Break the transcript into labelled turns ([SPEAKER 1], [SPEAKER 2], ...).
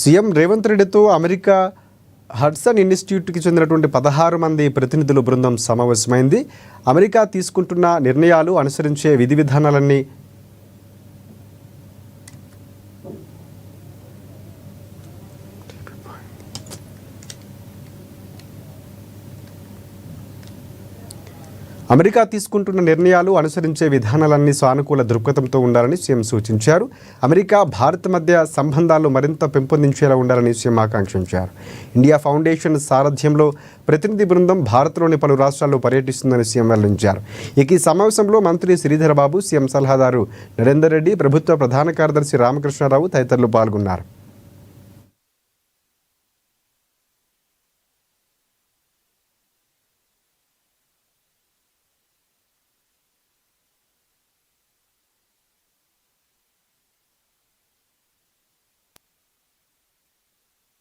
[SPEAKER 1] CM Revanth రెడ్డితో America Hudson ఇన్స్టిట్యూట్కి చెందినటువంటి 16 మంది ప్రతినిధుల బృందం సమావేశమైంది. అమెరికా తీసుకుంటున్న నిర్ణయాలు, అనుసరించే విధి విధానాలన్నీ అనుసరించే విధానాలన్నీ సానుకూల దృక్పథంతో ఉండాలని సీఎం సూచించారు. అమెరికా, భారత్ మధ్య సంబంధాలు మరింత పెంపొందించేలా ఉండాలని సీఎం ఆకాంక్షించారు. ఇండియా ఫౌండేషన్ సారథ్యంలో ప్రతినిధి బృందం భారత్లోని పలు రాష్ట్రాల్లో పర్యటిస్తుందని సీఎం వెల్లడించారు. ఈ సమావేశంలో మంత్రి శ్రీధర్ బాబు, సీఎం సలహాదారు నరేందర్ రెడ్డి, ప్రభుత్వ ప్రధాన కార్యదర్శి రామకృష్ణారావు తదితరులు పాల్గొన్నారు.